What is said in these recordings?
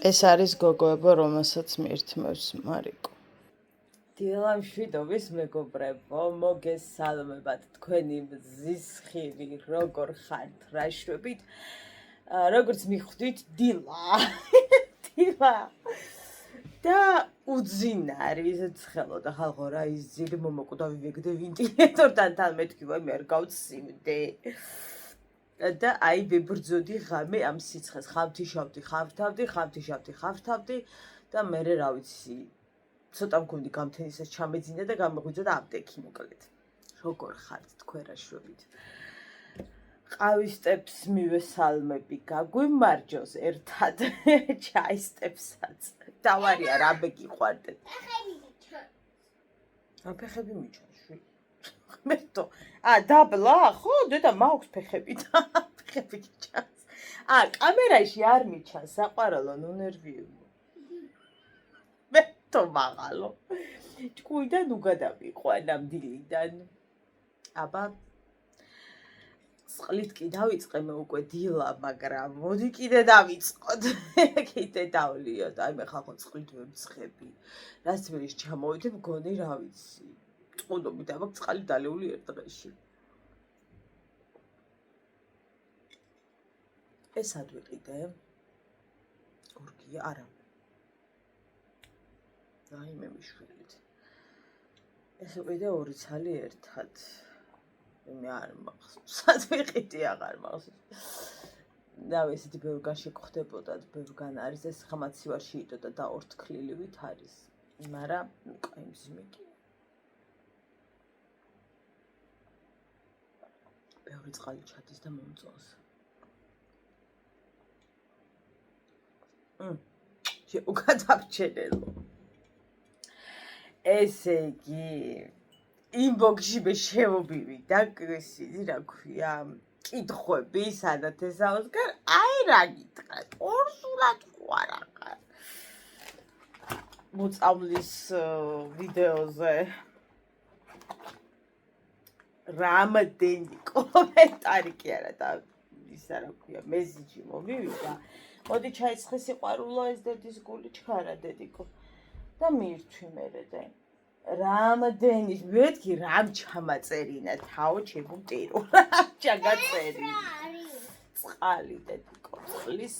ეს არის გოგოებო, რომელსაც მირთმევს მარიკო. დილამშვიდობის მეგობრებო, მოგესალმებათ თქვენი მზის ხირი, როგორ ხართ, რა შვებით? როგორც მიხვდით, დილა. დილა. და უძინარი, ისეთ ხელო და ხალხო რა იზილი მომოკვდა ვივეგდე ვინტილატორთან თან მეთქი მე არ გავცივდე. და აი ვიბრძოდი ღამე ამ სიცხეს, ხავთავდი და მე რა ვიცი, ცოტა მგონი გამთენისაც ჩამეძინა და გამოგვიძოდა აპტეკი მოკლედ. როგორ ხართ თქვენ რა შვებით? ყავისტებს მივესალმები, გაგვიმარჯოს ერთად ჩაისტებსაც. დავარია რა მეგიყვარდეთ. ფეხები მიჩანს შვი. მერტო. დაბლა? ხო, დედა მაქვს ფეხები და ფეხები ჩანს. კამერაში არ მიჩანს, საყვარელო, ნუ ნერვიულო. მერტო მაღალო. ჭკუიდან უგადავიყვან ამ დილიდან. აბა წყლით კი დავიწყე მე უკვე დილა, მაგრამ მოდი კიდე დავიწყოთ. კიდე დავლიოთ. აი მე ხალხო წყლით ვემცხები. რაც მერის ჩამოვიდე მგონი რა ვიცი. წყუდობით აბა წყალი დალეული ერთ დღეში. ეს ადვიყიდე. გორგია არა. რაიმე მიშველით. ეს უკვე ორი ცალი ერთად. მე არ მახსოვს. სად ვიყიდი აღარ მახსოვს. და ესეთი ბევრგან შეგხვდებოდათ, ბევრგან არის ეს ხამაცივარში იტო და ორთქლილივით არის. მაგრამ კაი მზიმეკი. ბევრი წყალი ჩადის და მომწონს. უკადაბჩენელო. ესე იგი ინბოქსში მე შევობივი და ისინი რა ქვია კითხვები სანათესაოსგან აი რა გითხრათ ორსულად ყوارაღარ მოწამლის ვიდეოზე რამადენი კომენტარი კი არა და ისა რა ქვია მესიჯი მომივიდა მოდი ჩაიცხე სიყვარულო ეს დედის გული ჩქარა დედიკო და მირთვი მერე რამადენის მეთქი რამ ჩამაწერინა თავ ჩემუტირო რამ ჩაგაწერინა წყალი დედიკო წყლის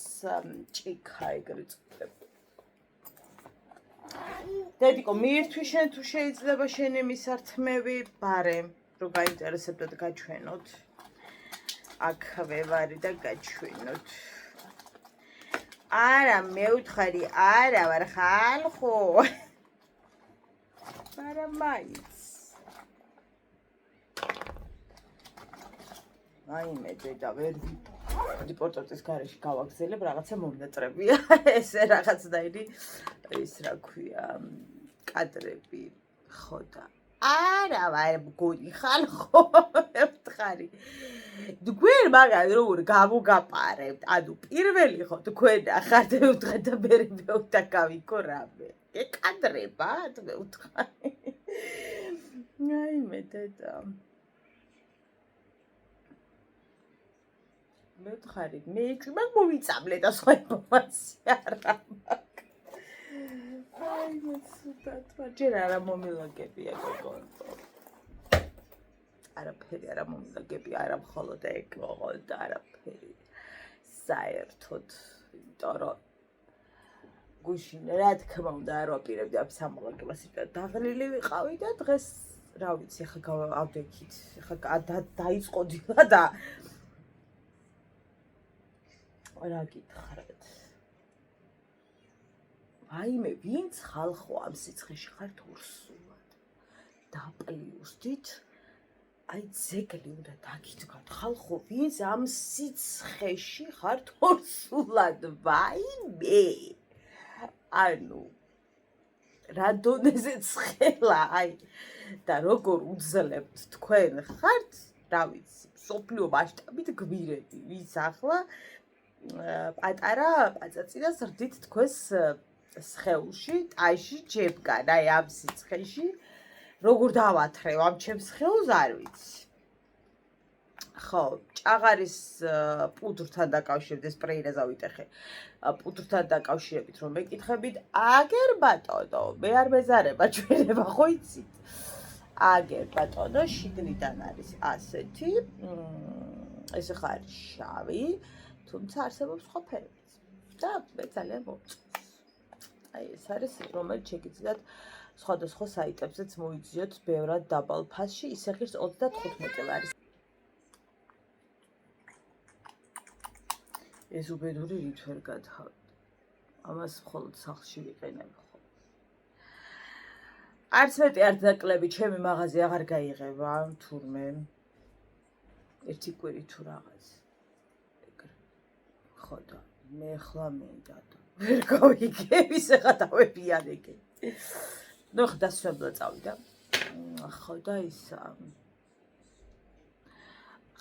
ჭიქა ეგრე წდება დედიკო მირთვი შენ თუ შეიძლება შენი მისართმევი ბარე რო გაინტერესებდეთ გაჩვენოთ აქვე ვარი და გაჩვენოთ არა მეუთხარი არა ვარ ხალხო არა მაიც აიმე დედა ვერ დიპორტატის გარეშე გავაგზელებ რაღაცა მომნატრებია ესე რაღაცნაირი ის რა ქვია კადრები ხო და არა ვარ მგონი ხალხო მევთხარი თქვენ მაგას როგორ გამოგაპარებთ ანუ პირველი ხო თქვენ ახართ მევთხარ და მე უნდა გავიქო რამე ეკადრება მევთხარი აი მე დედა მევთხარი მე მაგ მომიწამლე და სხვა ინფორმაცია რა აი მე სუდათ ჯერ არა მომილაგებია გოგონო არაფერი არა მომილაგებია არა მხოლოდ ეგ მოყოლ და არაფერი საერთოდ იმიტომ რომ გუშინ რა თქმა უნდა არ ვაპირებდი ამ სამოლაგებას იმიტომ დაღლილი ვიყავი და დღეს რა ვიცი ახლა ავდექით ახლა დაიწყო დილა და რა გითხრათ აიმე ვინც ხალხო ამ სიცხეში ხართ ორსულად დაპლიუსდით აი ძეგლი უნდა დაგიდგათ ხალხო ვინც ამ სიცხეში ხართ ორსულად ვაიმე ანუ რა დონეზე ცხელა აი და როგორ უძლებთ თქვენ ხართ რა ვიცი სოფლიო მასშტაბით გვირები ვის ახლა პატარა პაწაწინას რდით თქვენს სხეულში ტაიში ჯებგან აი ამ სიცხეში როგორ დავათრევ ამ ჩემს სხეულს არ ვიცი ხო, ჭაღარის პუდრთან დაკავშირებით სპრეირა დავიტეხე. პუდრთან დაკავშირებით რომ მეკითხებით, აგერ ბატონო, მე არ მეზარება ჩვენება, ხო იცით? აგერ ბატონო, შიგნიდან არის ასეთი, ეს ხა არის შავი, თუმცა არსებობს სხვა ფერებიც. და მე ძალიან მომწონს. აი ეს არის, რომელიც შეგიძლიათ სხვადასხვა საიტებზეც მოიძიოთ ბევრად დაბალ ფასში, ისე ღირს 35 ლარის. ეს უბედური რით ვერ გათავთ. ამას მხოლოდ სახლში ვიყენებ ხოლმე. არც მეტი არ დაკლები, ჩემი მაღაზია აღარ გაიღება თურმე. ერთი კვირი თუ რაღაც. ხო და მე ხლა მინდა და ვერ გავიგებ ისე ხატავებიანები. ნუ ხა დასვენებლა წავიდა. ხო და ისა.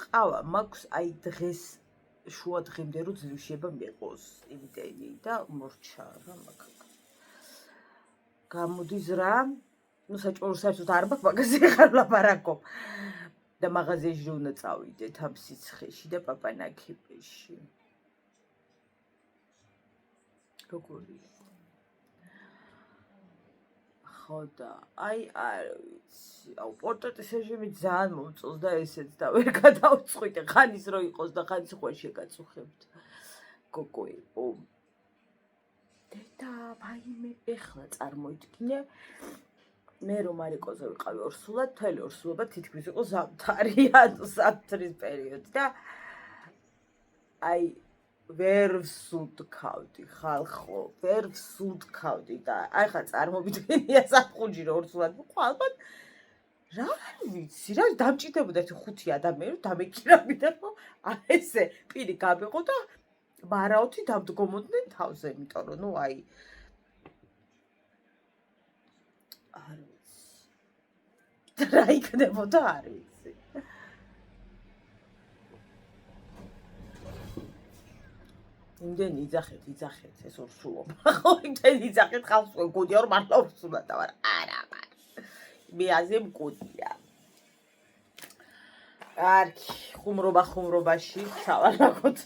ყავა მაქვს აი დღეს შუა დღემდე რო ძლივშება მეყოს იმდენი და მორჩა რა მაგ. გამოდის რა? ნუ საჭმელს საერთოდ არ მაქვს მაგაზე ხარ ლაპარაკობ. და მაღაზიაში რო უნდა წავიდეთ ამ სიცხეში და პაპანაკიბეში. როგორია? ხო და აი არ ვიცი. აუ პორტრეტის რეჟიმი ძალიან მომწონს და ესეც და ვერ გადავწყვიტე. ხანის რო იყოს და ხანის ხო შეგაწუხებთ. გოგოი, და ვაიმე ეხლა წარმოიდგინე მე რომ არიკოზე ვიყავი ორსულად, მთელი ორსულობა თითქმის იყო ზამთარი, ანუ ზამთრის პერიოდი და აი ვერ ვსუნთქავდი ხალხო, ვერ ვსუნთქავდი და აი ხა წარმოვიდგენია საფხუჯი რო ორსულად ვიყო, ალბათ რა ვიცი, რა დამჭირდებოდა ერთი 5 ადამიანი რომ დამეკირავდა რომ ესე პირი გამეყო და მარაოთი დამდგომოდნენ თავზე, იმიტომ რომ ნუ აი არ ვიცი. რა იქნებოდა არ ვიცი. იმდენი იძახეთ ეს ორსულობა. ხო, იმდენი იძახეთ ხალხს გუდია რომ მართლა ორსულად და არა მარ. მე აზე მკუდია. კარგი, ხუმრობაში ჩავარაგოთ.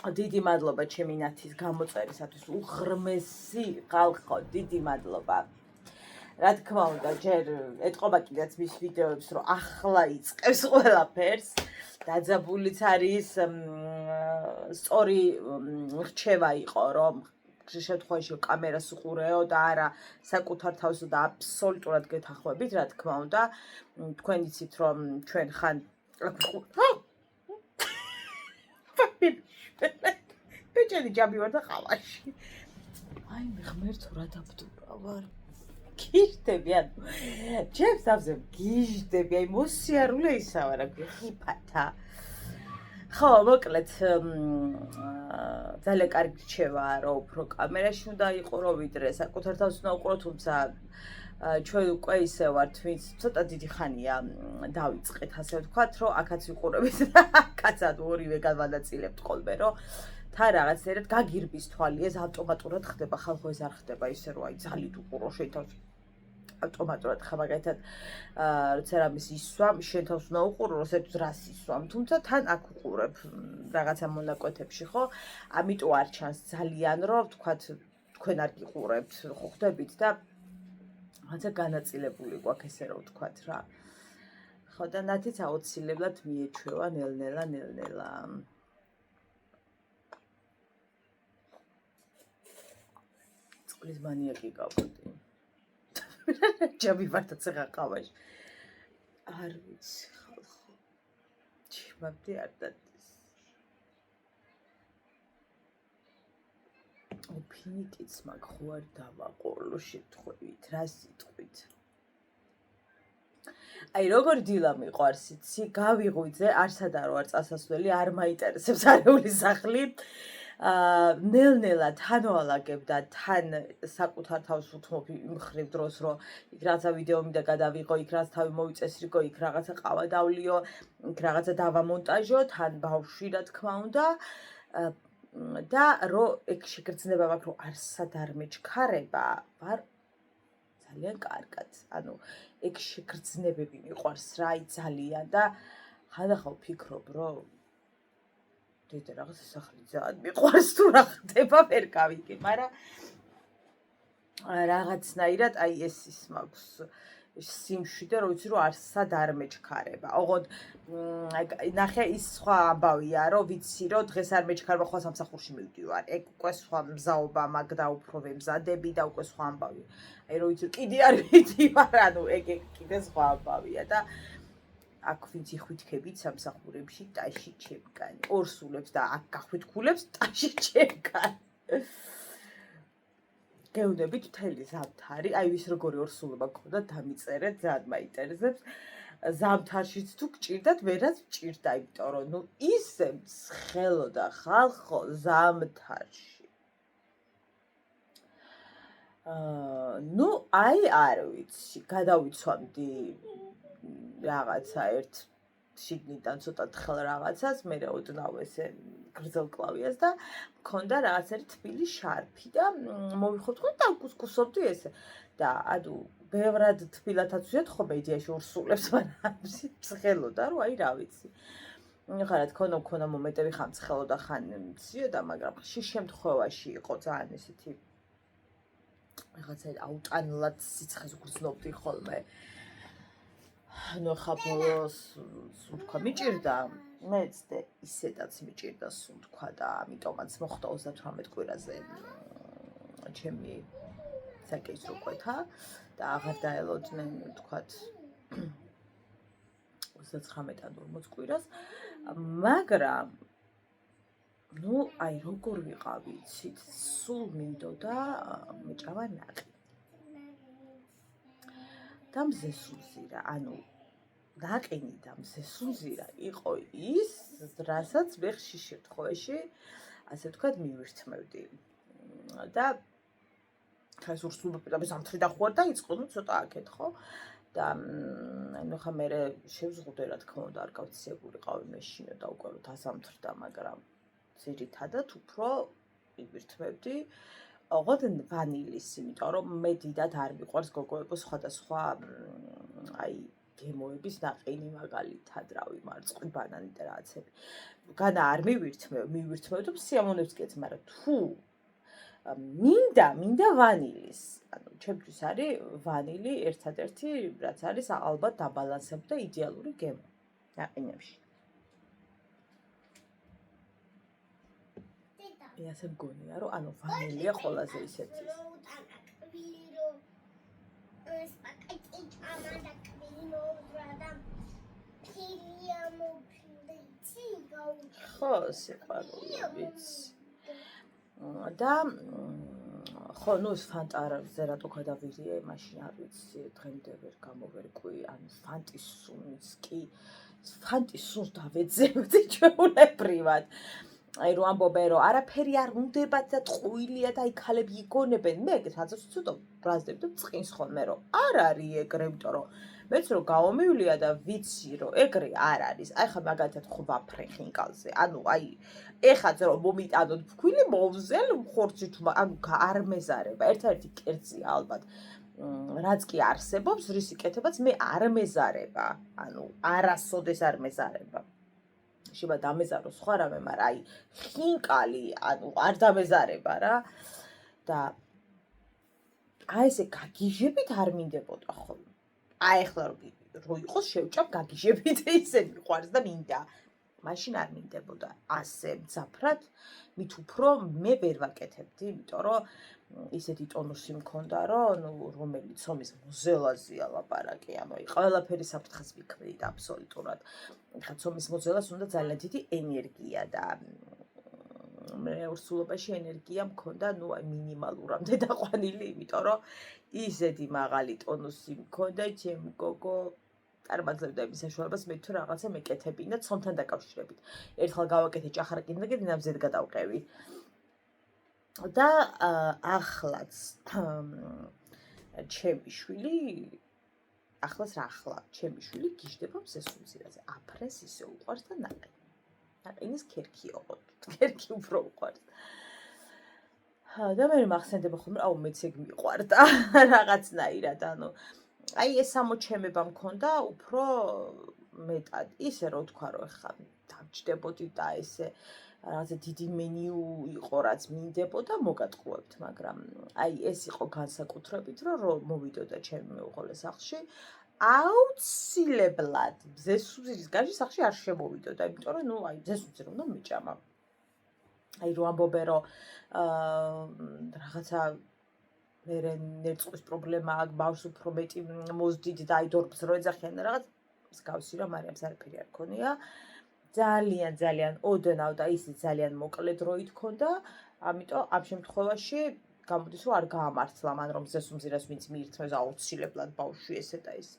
დიდი მადლობა ჩემი ნათის გამოწერისათვის, უღრმესი ხალხო, დიდი მადლობა. რა თქმა უნდა, ჯერ ეტყობა კიდეც მის ვიდეოებს, რომ ახლა იწყებს ყველაფერს. დაძაბულიც არის, სწორი რჩევა იყო, რომ შემთხვევაში კამერას უყურეო და არა საკუთარ თავსო და აბსოლუტურად გეთანხმებით, რა თქმა უნდა, თქვენ იცით, რომ ჩვენ ხან ბეჭედი ჯამი ვარ და ყავაში. აი მე ღმერთო რა დაბდურა ვარ. გიჟდები, ანუ ჩემს თავზე გიჟდები, აი მოსიარულე ისა ვარ, ხიფათა. ხო, მოკლედ ძალიან კარგი რჩევაა, რომ უფრო კამერაში უნდა იყურო, ვიდრე საკუთარ თავს უნდა უყურო, თუმცა ჩვენ უკვე ისე ვართ, ვინც ცოტა დიდი ხანია დავიწყეთ, ასე ვთქვათ, რომ აქაც ვიყურებით და აქაცად ორივე განვანაწილებთ ხოლმე, რომ თან რაღაცნაირად გაგირბის თვალი, ეს ავტომატურად ხდება, ხალხო ეს არ ხდება ისე, რომ აი ძალით უყურო შენ თავს ავტომატურად ხა მაგალითად როცა რამის ისვამ, შენ თავს უნდა უყურო, როცა რას ისვამ, თუმცა თან აქ უყურებ რაღაცა მონაკვეთებში, ხო? ამიტომ არ ჩანს ძალიან, რომ ვთქვათ, თქვენ არ გიყურებთ, ხო ხდებით და რაღაცა განაწილებული გვაქვს ესე რომ ვთქვათ რა. ხო და ნათიც აუცილებლად მიეჩვევა ნელ-ნელა. წყლის მანიაკი გავხდი. ჯამი ვარდაც ახლა ყავაში. არ ვიცი ხალხო. ჩემამდე არ დადის. ოფინიკიც მაგ ხო არ დავაყოლო შეთხოვით, რა სიტყვით. აი როგორ დილა მიყვარს იცი, გავიღვიძე, არსად არ ვარ წასასვლელი, არ მაინტერესებს არეული სახლი. ნელ-ნელა თან ვალაგებ და თან საკუთარ თავს უთმობ იმ ხრივ დროს, რომ იქ რაღაცა ვიდეო მინდა გადავიღო, იქ რაღაც თავი მოვიწესრიგო, იქ რაღაცა ყავა დავლიო, იქ რაღაცა დავამონტაჟო, თან ბავშვი რა თქმა უნდა. და რო ეგ შეგრძნება მაქვს, რომ არსად არ მეჩქარება, ვარ ძალიან კარგად. ანუ ეგ შეგრძნებები მიყვარს რა, ძალიან და ხანდახან ვფიქრობ, რომ დედა რაღაც სახელი ძალიან მიყვარს თუ რა ხდება, ვერ გავიგე, მაგრამ რაღაცნაირად აი ეს ის მაქვს სიმშვიდე, რომ ვიცი რომ არსად არ მეჩქარება. ოღონდ ნახე ის სხვა ამბავია, რომ ვიცი რომ დღეს არ მეჩქარება, სხვა სამსახურში მივდივარ. ეგ უკვე სხვა მზაობა მაგ და უფრო ვემზადები და უკვე სხვა ამბავია. აი რომ ვიცი კიდე არ მივდივარ, ანუ ეგ კიდე სხვა ამბავია და აქ ვინც იხვითქებით სამსახურებში, ტაში ჩემგანი. ორსულებს და აქ გახვითხულებს, ტაში ჩემგანი. გეუნებით მთელი ზამთარი, აი ვის როგორი ორსულობა გქონდა დამიწერეთ, ძალიან მაინტერესებს. ზამთარშიც თუ გჭირდათ, ვერაც მჭირდა, იმიტომ რომ ნუ ისე მსხელოდა ხალხო ზამთარში. ნუ აი არ ვიცი, გადავიცვამდი რაღაცა ერთ შიგნიდან ცოტა თხელ რაღაცას, მე ოდნავ ესე გრძელკლავიას და მქონდა რაღაც ერთი თბილი შარფი და მოვიხოთ და კუსკუსობდი ესე და ანუ ბევრად თბილათაც ვიათხოვე იდეაში ორსულებს, მაგრამ მსხელოდა რომ აი რა ვიცი. ხა რა თქმა უნდა მქონდა მომენტები ხან მსხელოდა ხან მცირედა, მაგრამ ხშირ შემთხვევაში იყო ძალიან ესეთი რაღაცა აუტანლად სიცხეს ვგრძნობდი ხოლმე. ნუ ხა ბოლოს სულ თქვა მიჭირდა, მეც და ისედაც მიჭირდა სულ თქვა და ამიტომაც მოხდა 38 კვირაზე ჩემი საკეისრო კვეთა და აღარ დაელოდნენ თქვათ 39-ან 40 კვირას, მაგრამ ნუ აი როგორ ვიყავი, იცით, სულ მინდოდა მეჭამა ნაყი. და მზესუმზირა, ანუ ნაყინი და მზესუმზირა იყო ის, რასაც მე ხშირ შემთხვევაში, ასე ვთქვათ, მივირთმევდი. და ხა ეს ორსულობები და ზამთრიდან ხوار დაიწყო, ნუ ცოტა აქეთ ხო? და ანუ ხა მე შევზღუდე რა თქმა უნდა, არ გავციგულიყავი მე შინო და უკვე დასამთრდა, მაგრამ ძირითადად უფრო მივირთმევდი ოღონდ ვანილის, იმიტომ რომ მე დიდად არ მიყვარს გოგოებო სხვადასხვა აი გემოების ნაყინი მაგალითად, რა ვიმარწყვი ბანანი და რაღაცები. განა არ მივირთმევ და სიამოვნებს კეც, მაგრამ თუ მინდა ვანილის. ანუ ჩემთვის არის ვანილი ერთადერთი, რაც არის ალბათ დაბალანსებული და იდეალური გემო ნაყინებში. მე ასე მგონია, რომ ანუ ვანილია ყველაზე ისეთი. ხო, სიყვარული ვიცი. და ხო, ნუ ეს ფანტარზე რატო გადავირიე, მაშინ არ ვიცი, დღემდე ვერ გამოვერკვი, ანუ ფანტისუნს კი ფანტისუნს დავეძებდი ჩვეულებრივად. აი რომ ამბობენ რომ არაფერი არ უნდებათ და ტყუილია და აი ქალები იგონებენ, მე ეგ სადაც ვცუდობ ბრაზდები და წყინს ხოლმე რომ არ არის ეგრე, იმიტომ რომ მეც რომ გავომივლია და ვიცი რომ ეგრე არ არის. აი ხა მაგალითად ხვაფრე ხინკალზე, ანუ აი ეხაც რომ მომიტანოთ ფქვილი მოვზელ ხორცით, ანუ არ მეზარება. ერთ-ერთი კერძია ალბათ რაც კი არსებობს, რისი კეთებაც მე არ მეზარება, ანუ არასოდეს არ მეზარება. შეიძლება დამეზარო სხვა რამე, მაგრამ აი ხინკალი, ანუ არ დამეზარება რა. და აი ესე გაგიჟებით არ მინდებოდა ხოლმე. აი ახლა რო იყოს შევჭამ გაგიჟებით ისე მიყვარს და მინდა. მაშინ არ მინდებოდა ასე მძაფრად, მით უფრო მე ვერ ვაკეთებდი, იმიტომ რომ ისეთი ტონუსი მქონდა, რომ ნუ რომელიც ომის მოზელაზეა ლაპარაკი, ანუ ყველაფერი საფრთხეს მიქმნით აბსოლუტურად. ხა ომის მოზელას უნდა ძალიან დიდი ენერგია და მე ორსულობაში ენერგია მქონდა, ნუ აი მინიმალურამდე დაყვანილი, იმიტომ რომ ისეთი მაღალი ტონუსი მქონდა, ჩემი გოგო წარმატებდა იმის საშუალებას მე თუ რაღაცა მეკეთებინა ცომთან დაკავშირებით. ერთხელ გავაკეთე ჭახარაკინდა და დინამზედ გადავყევი. და ახლაც ჩემი შვილი ახლაც რა ახლა ჩემი შვილი გიждდება მზესუმზირაზე. აფრეს ისე უყვარს და ნაყინი. ნაყინის ქერქი ოღონდ. ქერქი უფრო უყვარს. და მე მახსენდება ხოლმე, აუ მეც ეგ მიყვარდა რაღაცნაირად, ანუ აი ეს ამოჩემება მქონდა უფრო მეტად, ისე რო თქვა, რომ ხა დავჭდებოდი და ესე რაღაცა დიდი მენიუ იყო, რაც მინდებოდა, მოგატყუებთ, მაგრამ აი ეს იყო განსაკუთრებით, რომ მოვიდოდა ჩემი მეუღლე სახლში, აუცილებლად მზესუმზირის გარეშე სახლში არ შემოვიდოდა, იმიტომ რომ ნუ აი მზესუმზირი უნდა მიჭამა. აი რო ამბობენ, რომ რაღაცა მერე ნერწყვის პრობლემა აქვს, ბავშვს უფრო მეტი მოძდით და აი დორბს რო ეძახიან რაღაც მსგავსი რა, მარიამს არაფერი არ ქონია. ძალიან ოდნავ და ისიც ძალიან მოკლე დროით ქონდა, ამიტომ ამ შემთხვევაში გამოდის, რომ არ გაამართლა მან, რომ მზესუმზირას ვინც მიირთმევს აუცილებლად ბავშვი ესე და ის.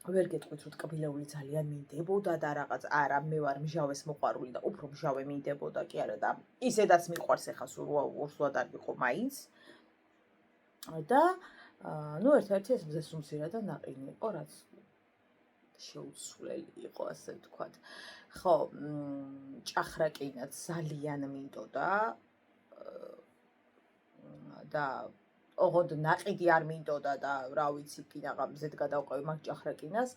ვერ გეტყვით, რომ ტკბილეული ძალიან მინდებოდა და რაღაც არა, მე ვარ მჟავეს მოყვარული და უფრო მჟავე მინდებოდა კი არა და ისედაც მიყვარს ეხა სულად არ ვიყო მაინც. და ნუ ერთ-ერთი ეს მზესუმზირა და ნაყინი იყო, რაც შეუცვლელი იყო, ასე ვთქვათ. ხო, ჭახრაკინაც ძალიან მინდოდა და ოღონდ ნაყიდი არ მინდოდა და რა ვიცი, კიდაღა მზედ გადავყევი მაგ ჭახრაკინას,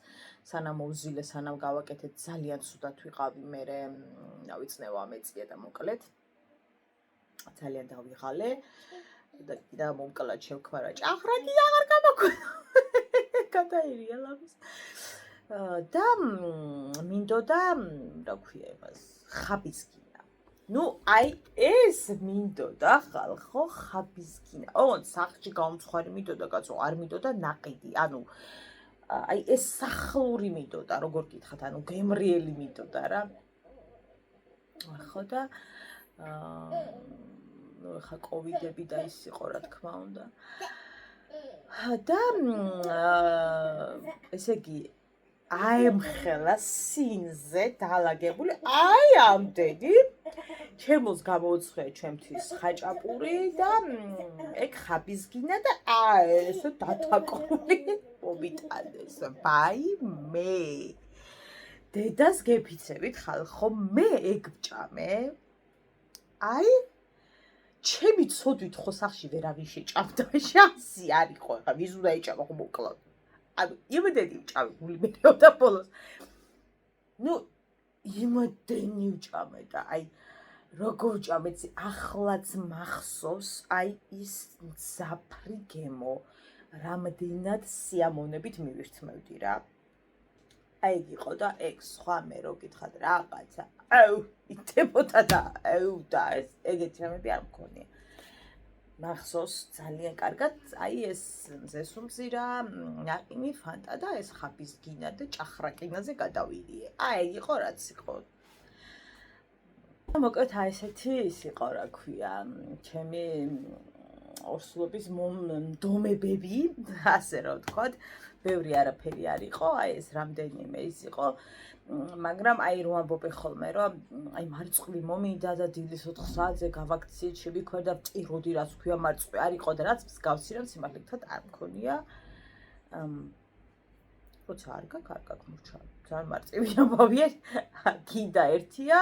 სანამ მოვზილე, სანამ გავაკეთეთ, ძალიან ცუდად ვიყავი, მერე რა ვიცნევა მეწია და მოკლედ. ძალიან დავიღალე და კიდე მომკლად შევქმარა ჭახრაკი აღარ გამაქვეყნა. გადაირია ლამის. და მინდოდა, რა ქვია იმას, ხაბისკინა. ნუ აი ეს მინდოდა ხალხო, ხაბისკინა. ოღონდ სახლში გამომცხვარი მინდოდა კაცო, არ მინდოდა ნაყიდი. ანუ აი ეს სახლური მინდოდა, როგორ გითხათ, ანუ გემრიელი მინდოდა რა. ხო და ნუ ხა კოვიდები და ის იყო რა თქმა უნდა. და ესე იგი აემხელა სინზე დაალაგებული აი ამდენი ჩემოს გამოუცხია ჩემთვის ხაჭაპური და ეგ ხაბისგინა და ესე დათაკული მომიტანეს ვაიმე დედას გეფიცებით ხალხო მე ეგ ვჭამე აი ჩემი ცოდვით ხო სახში ვერავინ შეჭამდა შანსი არ იყო ხა ვის უნდა ეჭამა ხო მოკლოდ ანუ იმედენი ვჭამე გული მერეოდა ბოლოს ნუ იმედენი ვჭამე და აი როგორ ვჭამე ახლაც მახსოვს აი ის მძაფრი გემო რამდენად სიამოვნებით მივირთმევდი რა აი ეგ იყო და ეგ სხვა მე რო გითხათ რაღაცა აუ იტებოდა და აუ და ეგეთი რამები არ მქონია მახსოვს ძალიან კარგად აი ეს მზესუმზირა ნაყინი ფანტა და ეს ხაბისგინა და ჭახრაკინაზე გადავირიე აი ეგ იყო რაც იყო მოკლედ აი ესეთი ის იყო რა ქვია ჩემი ორსულობის მომდომებები ასე რომ ვთქვათ ბევრი არაფერი არ იყო აი ეს რამდენიმე ის იყო მაგრამ აი რომ ამბობენ ხოლმე რომ აი მარწყვი მომინდა და დილის 4 საათზე გავაქციეთ შევიქვერდა ვტიროდი რაც ქვია მარწყვი არ იყო და რაც მსგავსი რამ სიმართლეთან არ მქონია როცა არ გაქვს მურჩა ძალიან მარწივი ამბავია კიდე ერთია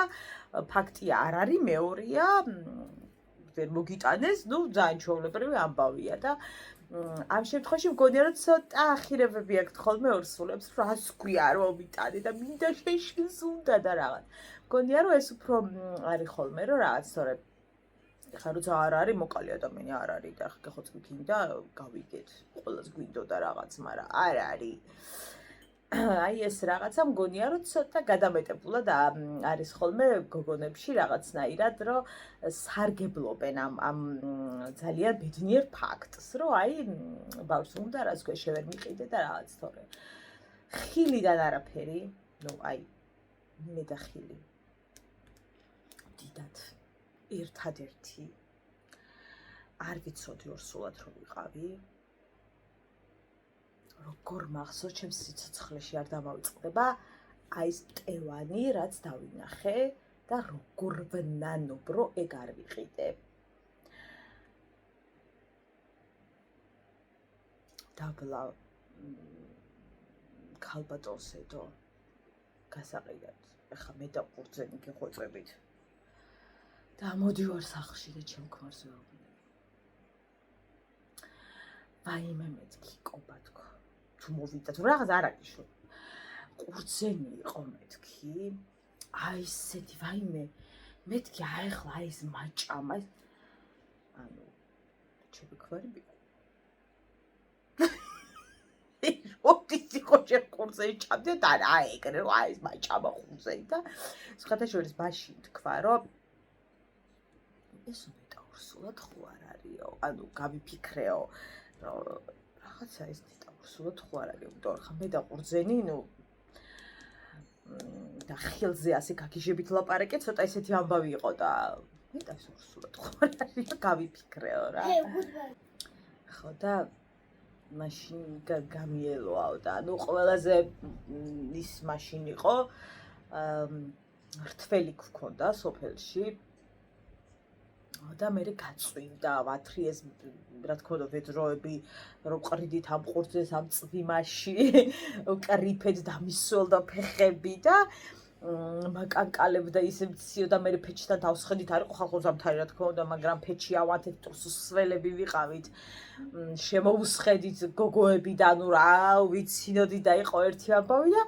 ფაქტია არ არის მეორეა ვერ მოგიტანეს ნუ ძალიან ჩვეულებრივი ამბავია და ამ შემთხვევაში მგონია რომ ცოტა ახირებები აქვს ხოლმე ორსულებს რას ქვია არ მომიტანე და მინდა შეშინს უნდა და რაღაც მგონია რომ ეს უფრო არის ხოლმე რომ რაღაც თორე ხა როცა არ არის მოკალი ადამიანი არ არის და ხა ხო წვიქინდა გავიგეთ ყველას გვინდოდა რაღაც მაგრამ არ არის აი ეს რაღაცა მგონია რომ ცოტა გადამეტებულად არის ხოლმე გოგონებში რაღაცნაირად რომ სარგებლობენ ამ ძალიან ბედნიერ ფაქტს რომ აი ბავშვს უნდა რაც ქვია შევერ მიყიდე და რაღაც თორე ხილიდან არაფერი ნუ აი მე და ხილი დიდად ერთადერთი არ ვიცოდი ორსულად რომ ვიყავი როგორ მახსოვს ჩემს სიცოცხლეში არ დამავიწყდება აი ეს ტევანი რაც დავინახე და როგორ ვნანობ რომ ეგ არ ვიყიდე დაბლა ქალბატონსედო გასაყიდად. ეხლა მე და ყურძენი გიხვეწებით. და მოდივარ სახლში და ჩემ ქმარს ვეუბნები. ვაიმე მეთქი კობა თქო. თუ მოვიდა თუ რაღაც არ არის შო. ყურძენი იყო მეთქი. აი ესეთი ვაიმე მეთქი აიხლა აი ეს მაჭამა ანუ ჩემი ქმარი მიყო. ოფისი ხოჭე ყურძენი ჩამდა და აი ეგრე რა ეს მაჭამა ყურძენი და სხვადასხვა მაშინ თქვა რომ ეს მეტა ურსულად ხო არ არისო ანუ გავიფიქრეო რომ რაღაცა ეს მეტა ურსულად ხო არ არის იმიტომ რომ ხა მე და ყურძენი ნუ და ხილზე ასე გაგიჟებით ლაპარაკე ცოტა ესეთი ამბავი იყო და მეტა ურსულად ხო არ არის გავიფიქრეო რა ხო და მაშინ გამიელოაო და ნუ ყველაზე ის მაშინ იყო რთველი გქონდა სოფელში და მე გაწვივდა ვათრი ეს რა თქმა უნდა ვეძროები რომ ყრიდით ამ ყურძენს ამ წვიმაში კრიფეთ დამისველდა ფეხები და მაკანკალებდა ისე მციო და მე ფეჩთან დავსხედით არ იყო ხალხო ზამთარი რა თქმა უნდა მაგრამ ფეჩი ავათეთ სველები ვიყავით შემოუსხედით გოგოები და ნუ რა ვიცინოდი და იყო ერთი ამბავი და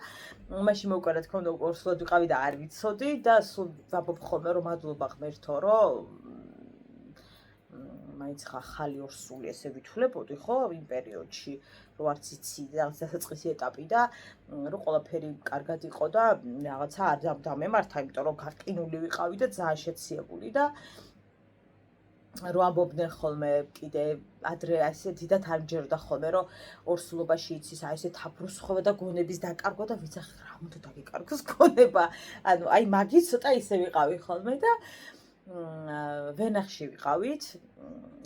მაშინ მოვკარა რა თქმა უნდა ურსულად ვიყავი და არ ვიცოდი და სულ ვაბობ ხოლმე რომ მადლობა ღმერთო რომ მაინც ხალი ორსული ესე ვითვლებოდი ხო იმ პერიოდში რო არც იცი რაღაც დასაწყისი ეტაპი და რო ყველაფერი კარგად იყო და რაღაცა არ დამემართა იმიტომ რომ გაყინული ვიყავი და ძალიან შეციებული და რო ამბობდნენ ხოლმე კიდე ადრე ასეთი და თან ჯერდა ხოლმე რომ ორსულობაში იცის აი ესე თაფრუსხოვა და გონების დაკარგვა და ვიცახი რა უნდა დაგეკარგოს გონება ანუ აი მაგის ცოტა ისე ვიყავი ხოლმე და ვენახში ვიყავით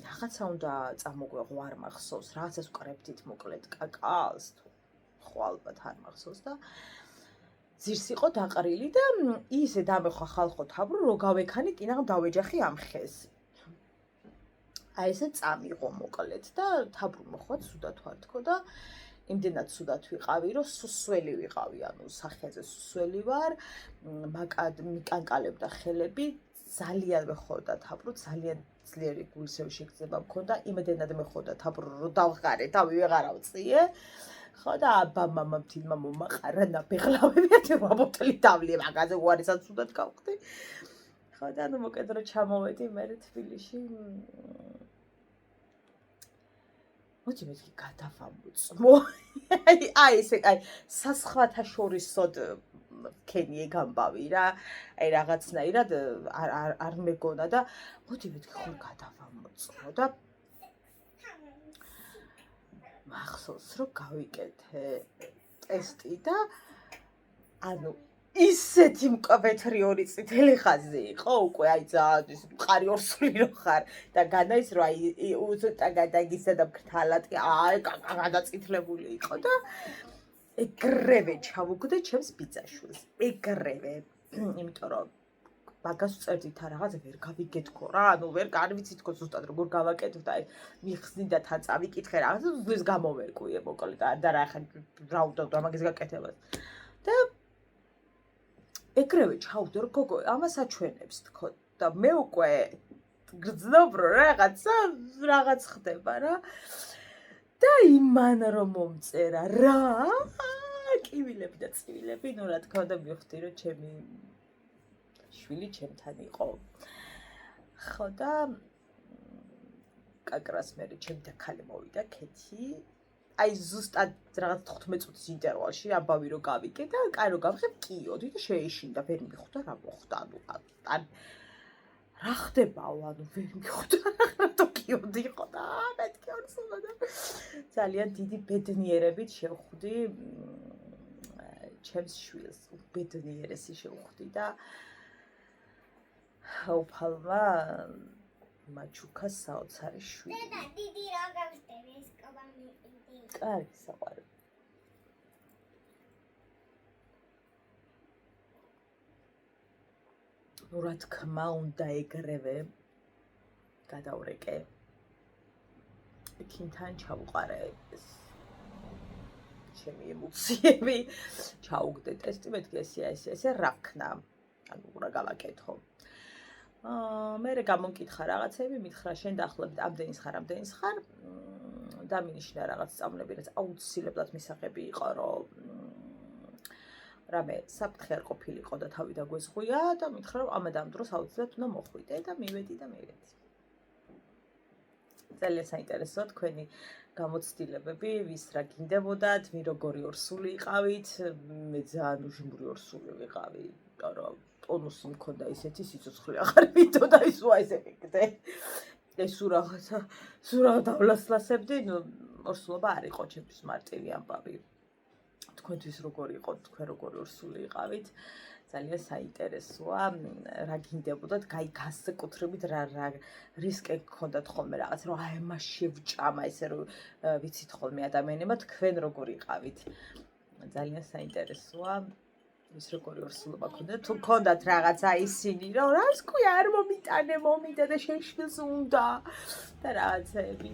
რაღაცა უნდა წამოგვეღო არ მახსოვს რაღაცას ვკრებდით მოკლედ კაკალს ხო ალბათ არ მახსოვს და ძირს იყო დაყრილი და ისე დამეხვა ხალხო თაბრო რო გავექანი კინაღ დავეჯახი ამ ხეს აი ესე წამიღო მოკლედ და თაბრო მოხვა ცუდად ვარ თქო და იმდენად ცუდად ვიყავი რომ სუსველი ვიყავი ანუ სახეზე სუსველი ვარ მიკანკალებდა ხელები ძალიან მეხოდა თაბრო ძალიან ძლიერი გულისევი შეგრძნება მქონდა იმდენად მეხოდა თაბრო რომ დავღარე თავი ვეღარ ავწიე ხო და აბა მამა თილმა მომაყარა ნაბეღლავები და ბოტლი დავლი მაგაზე უარესად ცუდად გავხდი ხო და ნუ მოკედ რო ჩამოვედი მე თბილისში მოდი მეთქი გადავამოწმო აი ესე აი სასხვათა შორისოდ ქენი ეგ ამბავი რა აი რაღაცნაირად არ მეგონა და მოდი მეთქი ხო გადავამოწმო და მახსოვს რომ გავიკეთე ტესტი და ანუ ისეთი მკვეთრი ორი წითელი ხაზი იყო უკვე აი ძალიან ის მყარი ორსული რო ხარ და განაის რომ აი უცოტა გადაგისა და ფრთალატი აი გადაწითლებული იყო და ეგრევე ჩავუგდე ჩემს ბიძაშვილს ეგრევე იმიტომ რომ მაგას წერდით რაღაც ვერ გავიგეთქო რა ანუ ვერ არ ვიცი თქო ზუსტად როგორ გავაკეთებ და მიხსნი და თან წავიკითხე რაღაც ზუსტად გამოვერკვიე მოკლედ და რა ხა რა უნდა მაგას გაკეთებას და ეგრევე ჩავუგდე რომ გოგო ამას აჩვენებს თქო და მე უკვე გრძნობ რომ რაღაც ხდება რა და იმან რომ მომწერა რა კივილები და წივილები ნუ რა თქმა უნდა მივხვდი რომ ჩემი შვილი ჩემთან იყო ხო და კაკრას მე ჩემი და ქალი მოვიდა ქეთი აი ზუსტად რაღაც 15 წუთის ინტერვალში ამბავი რო გავიკე და კაი რო გავხებ კიოდი და შეეშინდა ვერ მიხვდა რა მოხდა ანუ რა ხდებაო ანუ ვერ მიხვდა რა კიოდი იყო და მეთქი ორსულა და ძალიან დიდი ბედნიერებით შევხვდი ჩემს შვილს ბედნიერესი შევხვდი და უფალმა მაჩუკა საოცარი შვილი და დიდი რა გავხდები ეს კაბანი კარგი საყვარელი ნუ რა თქმა უნდა ეგრევე გადავრეკე იქინთან ჩავუყარე ეს ჩემი ემოციები ჩაუგდე ტესტი, მეთქი ესე რა ვქნა, ანუ რა გავაკეთო. მე გამომკითხა რაღაცები, მითხრა შენ დაახლოებით ამდენის ხარ, დამინიშნა რაღაც სწავლები, რაც აუცილებლად მისაღები იყო, რომ რამე საფრთხე არ ყოფილიყო და თავი დაგვეზღვია და მითხრა რომ ამად ამ დროს აუცილებლად უნდა მოხვიდე და მივედი. ძალიან საინტერესოა თქვენი გამოცდილებები, ვის რა გინდებოდათ, ვინ როგორი ორსული იყავით, მე ძალიან უჟმური ორსული ვიყავი, იმიტომ რომ ტონუსი მქონდა ისეთი სიცოცხლე აღარ მითოდა ის ესე მიგდე. ეს სულ რაღაცა, სულ რა დავლასლასებდი, ნუ ორსულობა არ იყო ჩემთვის მარტივი ამბავი. თქვენთვის როგორი იყო, თქვენ როგორი ორსული იყავით? ძალიან საინტერესოა, რა გინდებოდათ, განსაკუთრებით რა რისკი გქონდათ ხოლმე რაღაც, რომ აი მას შევჭამა, ესე რომ ვიცით ხოლმე ადამიანებმა თქვენ როგორი იყავით. ძალიან საინტერესოა. ის როგორი ორსულობა გქონდათ, თუ გქონდათ რაღაცა ისინი, რომ რას ქვია არ მომიტანე, მომიდა და შენ შვილს უნდა და რაღაცები.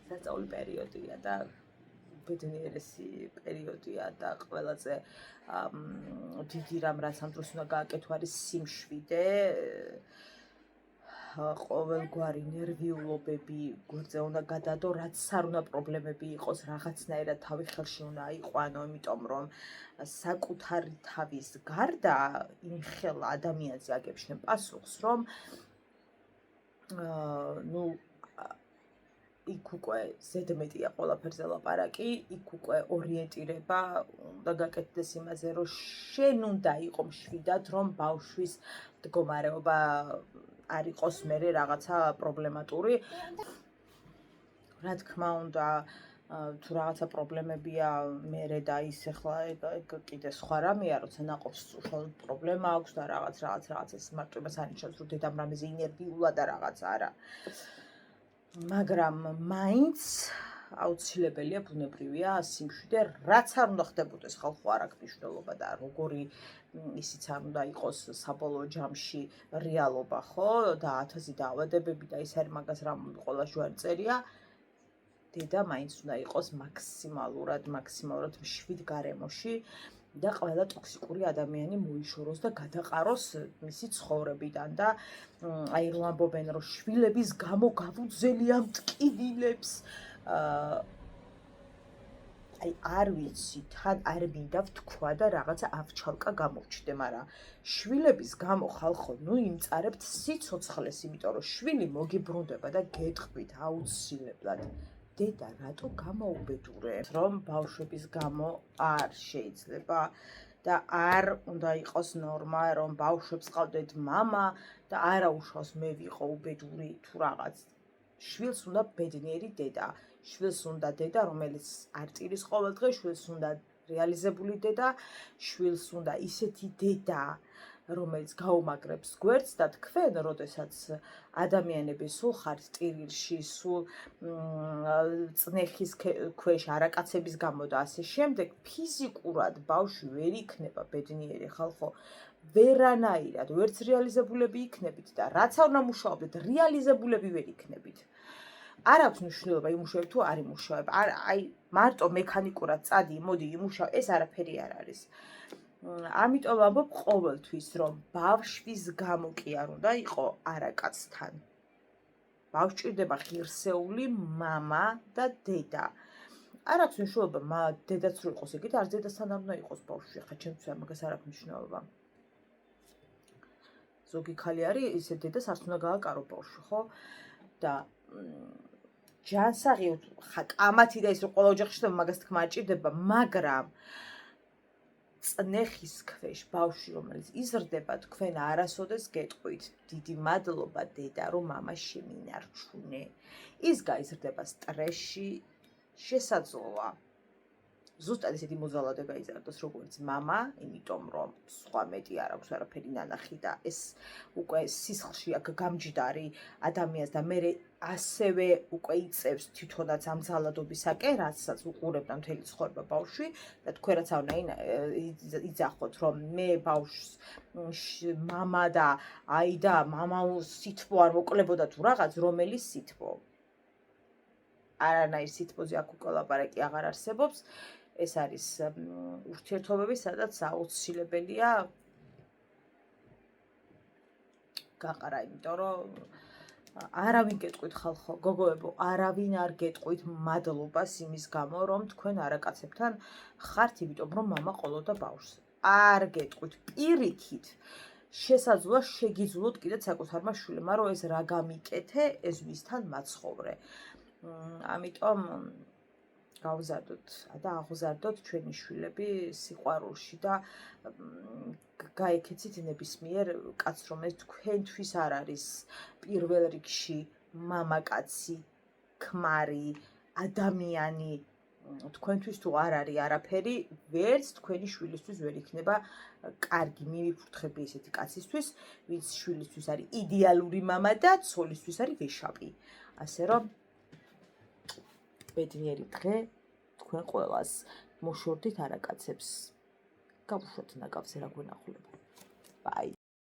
სასწაული პერიოდია და ბედნიერესი პერიოდია და ყველაზე დიდი რამ რაც ამ დროს უნდა გააკეთო არის სიმშვიდე, ყოველგვარი ნერვიულობები გვერდზე უნდა გადადო, რაც არ უნდა პრობლემები იყოს, რაღაცნაირად თავი ხელში უნდა აიყვანო, იმიტომ რომ საკუთარი თავის გარდა იმხელა ადამიანზე აგებშნე პასუხს, რომ ნუ იქ უკვე ზედმეტია ყველაფერზე ლაპარაკი, იქ უკვე ორიენტირება უნდა გაკეთდეს იმაზე, რომ შენ უნდა იყო მშვიდად, რომ ბავშვის მდგომარეობა არ იყოს მერე რაღაცა პრობლემატური. რა თქმა უნდა, თუ რაღაცა პრობლემებია მერე და ის ახლა კიდე სხვა რამეა, როცა ნაყოფს უშუალოდ პრობლემა აქვს და რაღაც ეს მარტივად ანიშნავს, რომ დედამ რამეზე ინერვიულა და რაღაც არა. მაგრამ მაინც აუცილებელია, ბუნებრივია სიმშვიდე, რაც არ უნდა ხდებოდეს, ხალხო არ აქვს მნიშვნელობა და როგორი ისიც არ უნდა იყოს საბოლოო ჯამში რეალობა, ხო? და 1000 დაავადებები და ის არის მაგას რა ყველა ჯვარი წერია. დედა მაინც უნდა იყოს მაქსიმალურად მშვიდ გარემოში და ყველა ტოქსიკური ადამიანი მოიშოროს და გადაყაროს მისი ცხოვრებიდან და აი რომ ამბობენ რომ შვილების გამო გავუძელია მტკივილებს, აი არ ვიცი, თან არ მინდა ვთქვა და რაღაცა ავჩალკა გამოვჩდე, მაგრამ შვილების გამო ხალხო, ნუ იმწარებთ სიცოცხლეს, იმიტომ რომ შვილი მოგიბრუნდება და გეტყვით აუცილებლად. დედა რატო გამოუბედურებ, რომ ბავშვების გამო არ შეიძლება და არ უნდა იყოს ნორმა, რომ ბავშვებს ყავდეთ მამა და არა უშავს მე ვიყო უბედური თუ რაღაც. შვილს უნდა ბედნიერი დედა, შვილს უნდა დედა, რომელიც არ ტირის ყოველდღე, შვილს უნდა რეალიზებული დედა, შვილს უნდა ისეთი დედა, რომელიც გაუმაგრებს გვერდს და თქვენ, როდესაც ადამიანები სულ ხართ ტირილში, სულ წნეხის ქვეშ არაკაცების გამო და ასე შემდეგ, ფიზიკურად ბავშვი ვერ იქნება ბედნიერი, ხალხო, ვერანაირად, ვერც რეალიზებულები იქნებით და რაც არ უნდა მუშაობდეთ, რეალიზებულები ვერ იქნებით. არ აქვს მნიშვნელობა იმუშავებ თუ არ იმუშავებ. აი მარტო მექანიკურად წადი, მოდი იმუშავ, ეს არაფერი არ არის. ამიტომ ამბობ ყოველთვის, რომ ბავშვის გამო კი არ უნდა იყო არაკაცთან. ბავშვს ჭირდება ღირსეული მამა და დედა. არ აქვს მნიშვნელობა, დედაც რო იყოს ეგეთ, არც დედასთან არ უნდა იყოს ბავშვი, ხა ჩემთვის მაგას არ აქვს მნიშვნელობა. ზოგი ხალი არის, ისე დედას არც უნდა გააკარო ბავშვი, ხო? და ჯანსაღი ხა კამათი და ის რომ ყველა ოჯახში ხდება, მაგას თქმა არ ჭირდება, მაგრამ წნეხის ქვეშ ბავშვი, რომელიც იზრდება, თქვენ არასოდეს გეტყვით, დიდი მადლობა დედა, რომ მამა შემინარჩუნე. ის გაიზრდება სტრესში, შესაძლოა. ზუსტად ისეთი მოძალადება იზარდოს, როგორც მამა, იმიტომ რომ სხვა მეტი არ აქვს არაფერი ნანახი და ეს უკვე სისხლში აქ გამჯდარი ადამიანს და მე ასევე უკვე იწევს თვითონაც ამ ძალადობისაკენ, რაცაც უყურებდა მთელი ცხოვრება ბავშვი და თქვენ რაც არ უნდა იძახოთ, რომ მე ბავშვს მამა და აი და მამა სითბო არ მოკლებოდა თუ რაღაც, რომელი სითბო. არანაირ სითბოზე აქ უკვე ლაპარაკი აღარ არსებობს. ეს არის ურთიერთობები, სადაც აუცილებელია გაყარა, იმიტომ რომ არავინ გეტყვით ხალხო, გოგოებო, არავინ არ გეტყვით მადლობას იმის გამო, რომ თქვენ არაკაცებთან ხართ, იმიტომ რომ მამა ყოლოდა ბავშვს. არ გეტყვით პირიქით. შესაძლოა შეგიძლოთ კიდეც საკუთარმა შვილებმა, რომ ეს რა გამიკეთე, ეს ვისთან მაცხოვრე. ამიტომ გავზადოთ და აღზარდოთ ჩვენი შვილები სიყვარულში და გაიქეცით ნებისმიერ კაცს, რომ ეს თქვენთვის არ არის პირველ რიგში მამაკაცი, ქმარი, ადამიანი, თქვენთვის თუ არ არის არაფერი, ვერც თქვენი შვილისთვის ვერ იქნება კარგი. მივიფურთხები ესეთი კაცისთვის, ვინც შვილისთვის არის იდეალური მამა და ცოლისთვის არის ვეშაპი. ასე რომ ბედნიერი დღე თქვენ ყველას. მოშორდით არაკაცებს. გავუშვათ ნაკავზე რა გვენახულება. ბაი.